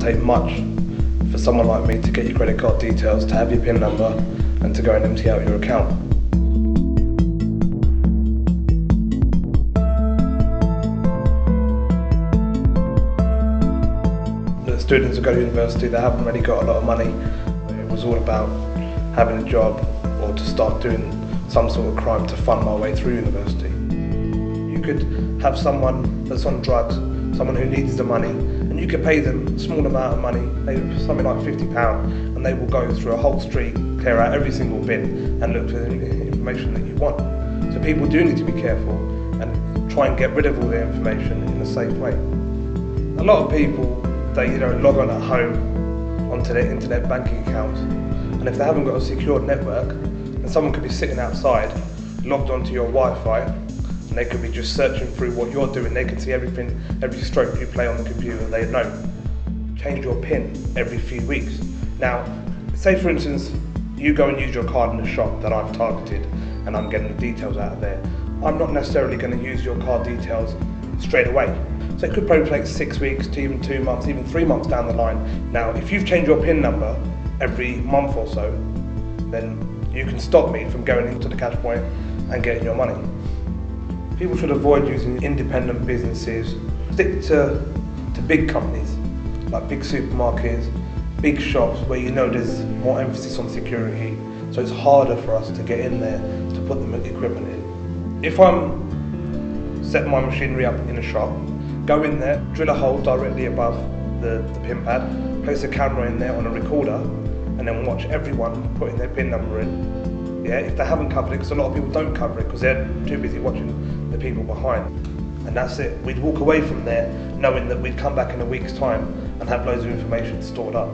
take much for someone like me to get your credit card details, to have your PIN number, and to go and empty out your account. The students who go to university, they haven't really got a lot of money. It was all about having a job or to start doing some sort of crime to fund my way through university. You could have someone that's on drugs, someone who needs the money, and you could pay them a small amount of money, maybe something like £50, and they will go through a whole street, clear out every single bin, and look for the information that you want. So people do need to be careful and try and get rid of all their information in a safe way. A lot of people, they log on at home onto their internet banking accounts, and if they haven't got a secured network, then someone could be sitting outside, logged onto your Wi-Fi, and they could be just searching through what you're doing. They can see everything, every stroke you play on the computer. They know. Change your PIN every few weeks. Now, say for instance, you go and use your card in a shop that I've targeted and I'm getting the details out of there. I'm not necessarily going to use your card details straight away. So it could probably take 6 weeks to even 2 months, even 3 months down the line. Now, if you've changed your PIN number every month or so, then you can stop me from going into the cash point and getting your money. People should avoid using independent businesses. Stick to big companies, like big supermarkets, big shops where you know there's more emphasis on security, so it's harder for us to get in there to put the equipment in. If I'm setting my machinery up in a shop, go in there, drill a hole directly above the PIN pad, place a camera in there on a recorder, and then watch everyone putting their PIN number in. Yeah, if they haven't covered it, because a lot of people don't cover it because they're too busy watching the people behind. And that's it. We'd walk away from there knowing that we'd come back in a week's time and have loads of information stored up.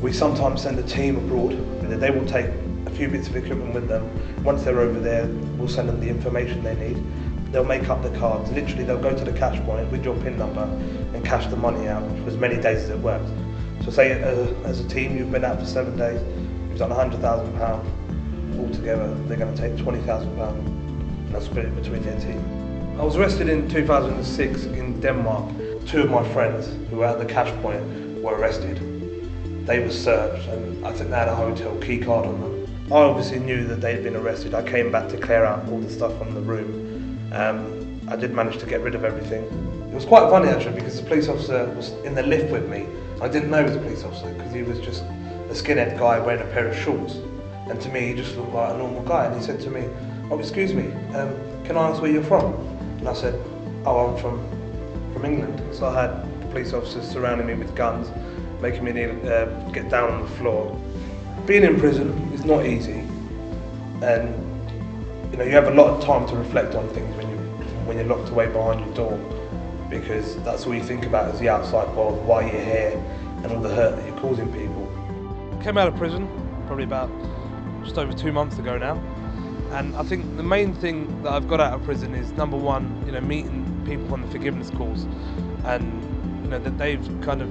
We sometimes send a team abroad. They will take a few bits of equipment with them. Once they're over there, we'll send them the information they need. They'll make up the cards. Literally, they'll go to the cash point with your PIN number and cash the money out for as many days as it works. So say as a team, you've been out for 7 days, you've done £100,000. Altogether, they're going to take £20,000 and they'll split it between their team. I was arrested in 2006 in Denmark. 2 of my friends who were at the cash point were arrested. They were searched and I think they had a hotel key card on them. I obviously knew that they'd been arrested. I came back to clear out all the stuff from the room. I did manage to get rid of everything. It was quite funny actually because the police officer was in the lift with me. I didn't know he was a police officer because he was just a skinhead guy wearing a pair of shorts. And to me, he just looked like a normal guy. And he said to me, "Oh, excuse me, can I ask where you're from?" And I said, "Oh, I'm from England." So I had the police officers surrounding me with guns, making me get down on the floor. Being in prison is not easy, and you have a lot of time to reflect on things when you're locked away behind your door, because that's all you think about is the outside world, why you're here, and all the hurt that you're causing people. Came out of prison probably about just over 2 months ago now, and I think the main thing that I've got out of prison is number one, meeting people on the forgiveness calls, and that they've kind of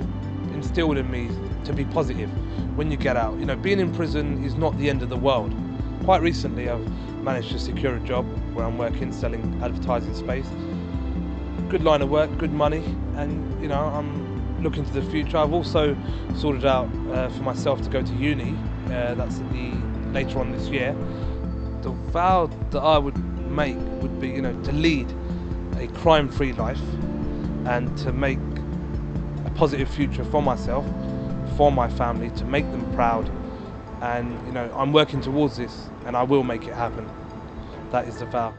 instilled in me to be positive when you get out. Being in prison is not the end of the world. Quite recently I've managed to secure a job where I'm working selling advertising space. Good line of work, good money, and I'm looking to the future. I've also sorted out for myself to go to uni. That's later on this year. The vow that I would make would be, to lead a crime-free life and to make a positive future for myself, for my family, to make them proud. And I'm working towards this, and I will make it happen. That is the vow.